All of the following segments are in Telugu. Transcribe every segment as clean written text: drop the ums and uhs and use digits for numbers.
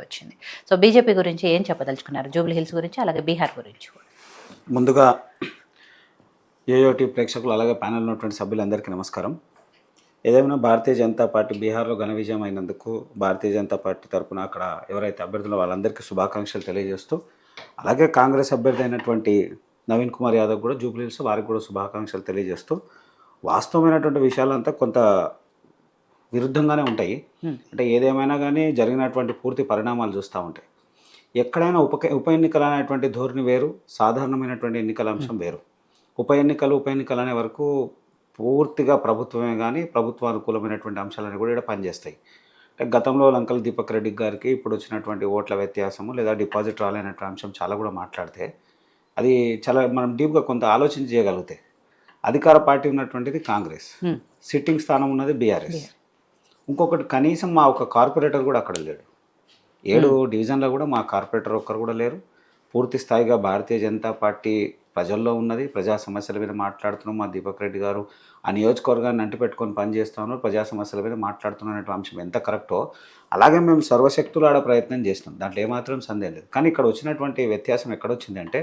వచ్చింది. సో బీజేపీ గురించి ఏం చెప్పదలుచుకున్నారు? జూబ్లీ హిల్స్ గురించి, అలాగే బీహార్ గురించి కూడా. ముందుగా ఏయోటి ప్రేక్షకులు అలాగే ప్యానెల్ ఉన్నటువంటి సభ్యులందరికీ నమస్కారం. ఏదేమైనా భారతీయ జనతా పార్టీ బీహార్లో ఘన విజయం అయినందుకు భారతీయ జనతా పార్టీ తరఫున అక్కడ ఎవరైతే అభ్యర్థులు వాళ్ళందరికీ శుభాకాంక్షలు తెలియజేస్తూ, అలాగే కాంగ్రెస్ అభ్యర్థి అయినటువంటి నవీన్ కుమార్ యాదవ్ కూడా జూబ్లీ హిల్స్ వారికి కూడా శుభాకాంక్షలు తెలియజేస్తూ, వాస్తవమైనటువంటి విషయాలంతా కొంత విరుద్ధంగానే ఉంటాయి. అంటే ఏదేమైనా కానీ జరిగినటువంటి పూర్తి పరిణామాలు చూస్తూ ఉంటాయి. ఎక్కడైనా ఉప ఎన్నికలు అనేటువంటి ధోరణి వేరు, సాధారణమైనటువంటి ఎన్నికల అంశం వేరు. ఉప ఎన్నికలు అనే వరకు పూర్తిగా ప్రభుత్వమే కానీ ప్రభుత్వానుకూలమైనటువంటి అంశాలని కూడా ఇక్కడ పనిచేస్తాయి. అంటే గతంలో లంకల దీపక్ రెడ్డి గారికి ఇప్పుడు వచ్చినటువంటి ఓట్ల వ్యత్యాసము లేదా డిపాజిట్ రాలేనటువంటి అంశం చాలా కూడా మాట్లాడితే అది చాలా మనం డీప్గా కొంత ఆలోచన చేయగలిగితే, అధికార పార్టీ ఉన్నటువంటిది కాంగ్రెస్, సిట్టింగ్ స్థానం ఉన్నది బీఆర్ఎస్. ఇంకొకటి కనీసం మా ఒక కార్పొరేటర్ కూడా అక్కడ లేడు. 7 డివిజన్లో కూడా మా కార్పొరేటర్ ఒక్కరు కూడా లేరు. పూర్తి స్థాయిగా భారతీయ జనతా పార్టీ ప్రజల్లో ఉన్నది. ప్రజా సమస్యల మీద మాట్లాడుతున్నాం. మా దీపక్ రెడ్డి గారు ఆ నియోజకవర్గాన్ని అంటిపెట్టుకొని పనిచేస్తున్నారు, ప్రజా సమస్యల మీద మాట్లాడుతున్నటువంటి అంశం ఎంత కరెక్టో అలాగే మేము సర్వశక్తులు ఆడ ప్రయత్నం చేస్తున్నాం, దాంట్లో ఏమాత్రం సందేహం లేదు. కానీ ఇక్కడ వచ్చినటువంటి వ్యత్యాసం ఎక్కడొచ్చిందంటే,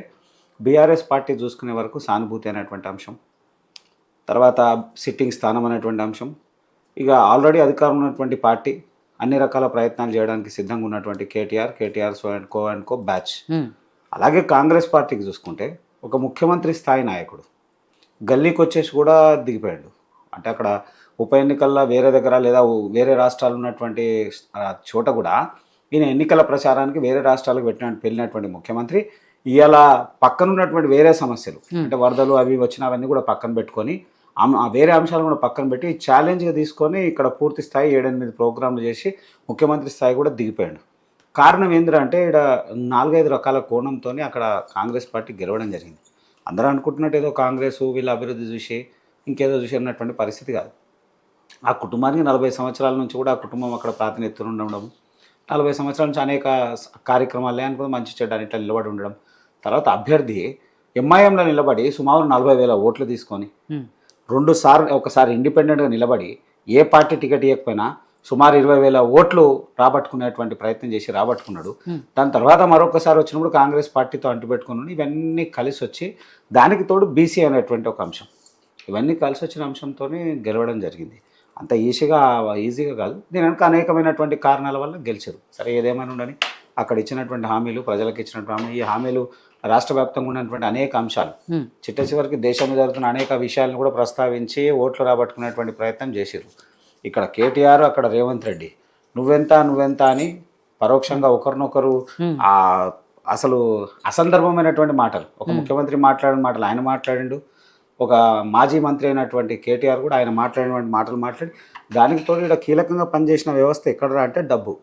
బీఆర్ఎస్ పార్టీ చూసుకునే వరకు సానుభూతి అనేటువంటి అంశం, తర్వాత సిట్టింగ్ స్థానం అనేటువంటి అంశం, ఇక ఆల్రెడీ అధికారం ఉన్నటువంటి పార్టీ అన్ని రకాల ప్రయత్నాలు చేయడానికి సిద్ధంగా ఉన్నటువంటి KTR so and co batch. అలాగే కాంగ్రెస్ పార్టీకి చూసుకుంటే ఒక ముఖ్యమంత్రి స్థాయి నాయకుడు గల్లీకి వచ్చేసి కూడా దిగిపోయాడు. అంటే అక్కడ ఉప ఎన్నికల్లో వేరే దగ్గర లేదా వేరే రాష్ట్రాలు ఉన్నటువంటి చోట కూడా ఈయన ఎన్నికల ప్రచారానికి వేరే రాష్ట్రాలకు వెళ్ళినటువంటి ముఖ్యమంత్రి ఇవాళ పక్కన ఉన్నటువంటి వేరే సమస్యలు అంటే వరదలు అవి వచ్చిన అవన్నీ కూడా పక్కన పెట్టుకొని వేరే అంశాలు కూడా పక్కన పెట్టి ఛాలెంజ్గా తీసుకొని ఇక్కడ పూర్తి స్థాయి 7-8 ప్రోగ్రాంలు చేసి ముఖ్యమంత్రి స్థాయి కూడా దిగిపోయాడు. కారణం ఏంటంటే ఇక్కడ 4-5 రకాల కోణంతో అక్కడ కాంగ్రెస్ పార్టీ గెలవడం జరిగింది. అందరూ అనుకుంటున్నట్టు ఏదో కాంగ్రెస్ వీళ్ళ అభివృద్ధి చూసి ఇంకేదో చూసి అన్నటువంటి పరిస్థితి కాదు. ఆ కుటుంబానికి 40 సంవత్సరాల నుంచి కూడా ఆ కుటుంబం అక్కడ ప్రాతినిధ్యం ఉండడం, 40 సంవత్సరాల నుంచి అనేక కార్యక్రమాలే అనుకుని మంచి చెడ్డ ఇట్లా నిలబడి ఉండడం, తర్వాత అభ్యర్థి ఎంఐఎంలో నిలబడి సుమారు 40,000 ఓట్లు తీసుకొని 2 సార్లు ఒకసారి ఇండిపెండెంట్గా నిలబడి ఏ పార్టీ టికెట్ ఇవ్వకపోయినా సుమారు 20,000 ఓట్లు రాబట్టుకునేటువంటి ప్రయత్నం చేసి రాబట్టుకున్నాడు. దాని తర్వాత మరొకసారి వచ్చినప్పుడు కాంగ్రెస్ పార్టీతో అంటుపెట్టుకున్నాడు. ఇవన్నీ కలిసి వచ్చి దానికి తోడు బీసీ అనేటువంటి ఒక అంశం, ఇవన్నీ కలిసి వచ్చిన అంశంతోనే గెలవడం జరిగింది. అంత ఈజీగా కాదు. దీని వెనక అనేకమైనటువంటి కారణాల వల్ల గెలిచారు. సరే ఏదేమైనా ఉండని అక్కడ ఇచ్చినటువంటి హామీలు, ప్రజలకు ఇచ్చినటువంటి హామీలు, ఈ హామీలు రాష్ట్ర వ్యాప్తంగా ఉన్నటువంటి అనేక అంశాలు, చిట్ట చివరికి దేశంలో జరుగుతున్న అనేక విషయాలను కూడా ప్రస్తావించి ఓట్లు రాబట్టుకునేటువంటి ప్రయత్నం చేశారు. ఇక్కడ కేటీఆర్, అక్కడ రేవంత్ రెడ్డి నువ్వెంత అని పరోక్షంగా ఒకరినొకరు అసలు అసందర్భమైనటువంటి మాటలు, ఒక ముఖ్యమంత్రి మాట్లాడిన మాటలు ఆయన మాట్లాడిండు, ఒక మాజీ మంత్రి అయినటువంటి కేటీఆర్ కూడా ఆయన మాట్లాడినటువంటి మాటలు మాట్లాడి, దానికి తోడు ఇక్కడ కీలకంగా పనిచేసిన వ్యవస్థ ఎక్కడ అంటే డబ్బు.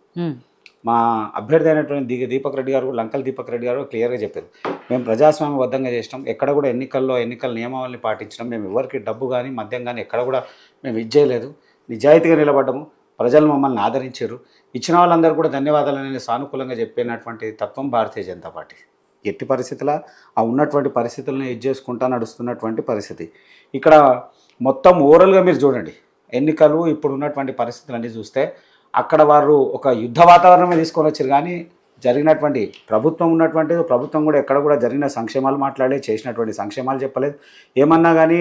మా అభ్యర్థి అయినటువంటి దీపక్ రెడ్డి గారు, లంకల్ దీపక్ రెడ్డి గారు క్లియర్గా చెప్పారు, మేము ప్రజాస్వామ్యబద్ధంగా చేసినాం, ఎక్కడ కూడా ఎన్నికల నియమావళిని పాటించడం, మేము ఎవరికి డబ్బు కానీ మద్యం కానీ ఎక్కడ కూడా మేము ఇచ్చేయలేదు, నిజాయితీగా నిలబడ్డము, ప్రజలు మమ్మల్ని ఆదరించారు, ఇచ్చిన వాళ్ళందరూ కూడా ధన్యవాదాలని సానుకూలంగా చెప్పినటువంటి తత్వం భారతీయ జనతా పార్టీ. ఎట్టి పరిస్థితుల ఆ ఉన్నటువంటి పరిస్థితులను చేసుకుంటా నడుస్తున్నటువంటి పరిస్థితి. ఇక్కడ మొత్తం ఓవరాల్గా మీరు చూడండి, ఎన్నికలు ఇప్పుడు ఉన్నటువంటి పరిస్థితులన్నీ చూస్తే అక్కడ వారు ఒక యుద్ధ వాతావరణమే తీసుకొని వచ్చారు. కానీ జరిగినటువంటి ప్రభుత్వం కూడా ఎక్కడ కూడా జరిగిన సంక్షేమాలు మాట్లాడలేదు, చేసినటువంటి సంక్షేమాలు చెప్పలేదు. ఏమన్నా కానీ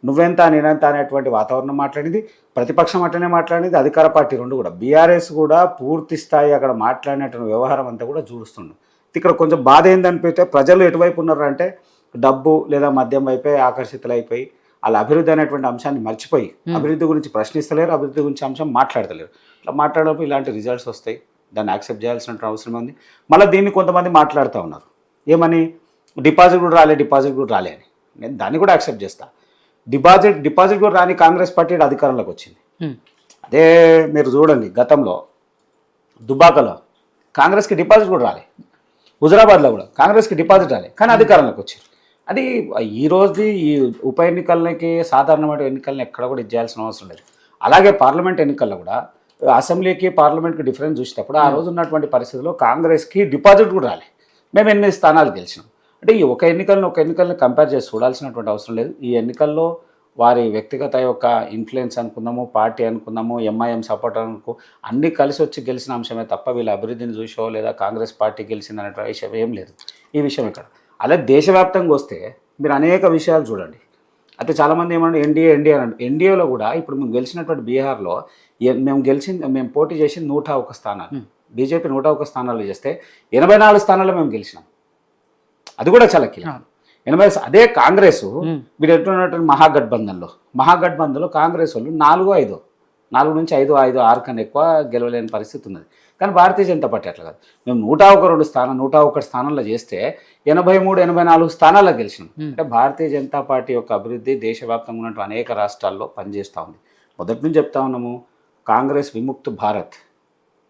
నువ్వెంత నేనెంత అనేటువంటి వాతావరణం మాట్లాడింది. ప్రతిపక్షం అట్లనే మాట్లాడింది, అధికార పార్టీ రెండు కూడా. బీఆర్ఎస్ కూడా పూర్తి స్థాయి అక్కడ మాట్లాడినటువంటి వ్యవహారం అంతా కూడా చూస్తున్నాం. ఇక్కడ కొంచెం బాధ ఏందనిపిస్తే, ప్రజలు ఎటువైపు ఉన్నారంటే డబ్బు లేదా మద్యం వైపే ఆకర్షితులైపోయి వాళ్ళ అభివృద్ధి అనేటువంటి అంశాన్ని మర్చిపోయి అభివృద్ధి గురించి ప్రశ్నిస్తలేరు, అభివృద్ధి గురించి అంశం మాట్లాడతలేరు. ఇట్లా మాట్లాడేటప్పుడు ఇలాంటి రిజల్ట్స్ వస్తాయి. దాన్ని యాక్సెప్ట్ చేయాల్సిన అవసరం ఉంది. మళ్ళీ దీన్ని కొంతమంది మాట్లాడుతూ ఉన్నారు, ఏమని డిపాజిట్ కూడా రాలే అని. నేను దాన్ని కూడా యాక్సెప్ట్ చేస్తాను. డిపాజిట్ కూడా రాని కాంగ్రెస్ పార్టీ అధికారంలోకి వచ్చింది. అదే మీరు చూడండి, గతంలో దుబ్బాకలో కాంగ్రెస్కి డిపాజిట్ కూడా రాలే, హుజరాబాద్లో కూడా కాంగ్రెస్కి డిపాజిట్ రాలే, కానీ అధికారంలోకి వచ్చారు. అది ఈ రోజుది ఈ ఉప ఎన్నికలకి సాధారణమైన ఎన్నికలను ఎక్కడ కూడా ఇచ్చేయాల్సిన అవసరం లేదు. అలాగే పార్లమెంట్ ఎన్నికల్లో కూడా అసెంబ్లీకి పార్లమెంట్కి డిఫరెన్స్ చూసేటప్పుడు ఆ రోజు ఉన్నటువంటి పరిస్థితుల్లో కాంగ్రెస్కి డిపాజిట్ కూడా రాలే, మేము 8 స్థానాలు గెలిచినాం. అంటే ఈ ఒక ఎన్నికల్ని కంపేర్ చేసి చూడాల్సినటువంటి అవసరం లేదు. ఈ ఎన్నికల్లో వారి వ్యక్తిగత యొక్క ఇన్ఫ్లుయెన్స్ అనుకుందాము, పార్టీ అనుకుందాము, ఎంఐఎం సపోర్ట్ అనుకో, అన్నీ కలిసి వచ్చి గెలిచిన అంశమే తప్ప వీళ్ళ అభివృద్ధిని చూసో లేదా కాంగ్రెస్ పార్టీ గెలిచిందనే విషయం ఏం లేదు. ఈ విషయం ఇక్కడ అలా దేశవ్యాప్తంగా వస్తే మీరు అనేక విషయాలు చూడండి. అయితే చాలామంది ఏమన్నా ఎన్డీఏ అనండి. ఎన్డీఏలో కూడా ఇప్పుడు మేము గెలిచినటువంటి బీహార్లో మేము పోటీ చేసి 101 స్థానాలు, బీజేపీ 101 స్థానాలు చేస్తే 84 స్థానాల్లో మేము గెలిచినాం. అది కూడా చాలా కీలకం. 80 అదే కాంగ్రెస్ వీడు ఎట్లున్నటువంటి మహాగఠబంధన్లో కాంగ్రెస్ వాళ్ళు 4 నుంచి 6 కన్నా ఎక్కువ గెలవలేని పరిస్థితి ఉన్నది. కానీ భారతీయ జనతా పార్టీ అట్లా కాదు. మేము 101 స్థానాల్లో చేస్తే 84 స్థానాల్లో గెలిచినాం. అంటే భారతీయ జనతా పార్టీ యొక్క అభివృద్ధి దేశవ్యాప్తంగా ఉన్నటువంటి అనేక రాష్ట్రాల్లో పనిచేస్తూ ఉంది. మొదటి నుంచి చెప్తా ఉన్నాము, కాంగ్రెస్ విముక్త భారత్,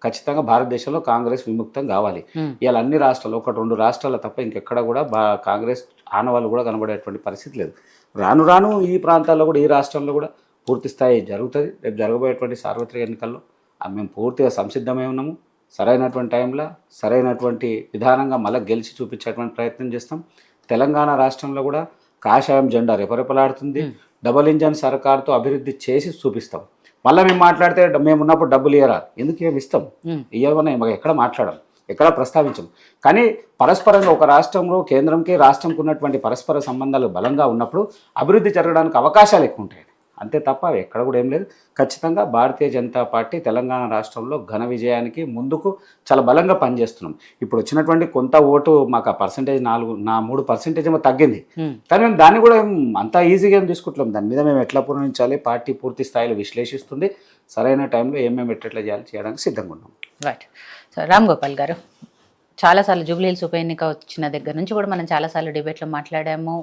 ఖచ్చితంగా భారతదేశంలో కాంగ్రెస్ విముక్తం కావాలి. ఇవాళ అన్ని రాష్ట్రాలు, 1-2 రాష్ట్రాలు తప్ప ఇంకెక్కడ కూడా కాంగ్రెస్ ఆనవాళ్ళు కూడా కనబడేటువంటి పరిస్థితి లేదు. రాను ఈ ప్రాంతాల్లో కూడా, ఈ రాష్ట్రంలో కూడా పూర్తి స్థాయి జరుగుతుంది. రేపు జరగబోయేటువంటి సార్వత్రిక ఎన్నికల్లో మేము పూర్తిగా సంసిద్ధమై ఉన్నాము. సరైనటువంటి టైంలో సరైనటువంటి విధానంగా మళ్ళీ గెలిచి చూపించేటువంటి ప్రయత్నం చేస్తాం. తెలంగాణ రాష్ట్రంలో కూడా కాషాయం జెండా రెపరెపలాడుతుంది. డబుల్ ఇంజన్ సర్కార్తో అభివృద్ధి చేసి చూపిస్తాం. మళ్ళీ మేము మాట్లాడితే మేము ఉన్నప్పుడు డబ్బులు ఇయ్యరా, ఎందుకు ఏమి ఇస్తాం, ఇవ్వమని ఎక్కడ మాట్లాడడం, ఎక్కడ ప్రస్తావించం. కానీ పరస్పరంగా ఒక రాష్ట్రంలో కేంద్రంకి రాష్ట్రంకి ఉన్నటువంటి పరస్పర సంబంధాలు బలంగా ఉన్నప్పుడు అభివృద్ధి జరగడానికి అవకాశాలు ఎక్కువ ఉంటాయి. అంతే తప్ప ఎక్కడ కూడా ఏం లేదు. ఖచ్చితంగా భారతీయ జనతా పార్టీ తెలంగాణ రాష్ట్రంలో ఘన విజయానికి ముందుకు చాలా బలంగా పనిచేస్తున్నాం. ఇప్పుడు వచ్చినటువంటి కొంత ఓటు మాకు ఆ పర్సంటేజ్ 3% ఏమో తగ్గింది. కానీ మేము దాన్ని కూడా అంత ఈజీగా ఏం తీసుకుంటున్నాం. దాని మీద మేము ఎట్లా పూర్ణించాలి, పార్టీ పూర్తి స్థాయిలో విశ్లేషిస్తుంది. సరైన టైంలో ఏమేమి ఎట్లా చేయడానికి సిద్ధంగా ఉన్నాం. రైట్. సో రామ్ గోపాల్ గారు, చాలాసార్లు జూబ్లీ హిల్స్ ఉప ఎన్నిక వచ్చిన దగ్గర నుంచి కూడా మనం చాలాసార్లు డిబేట్లో మాట్లాడాము.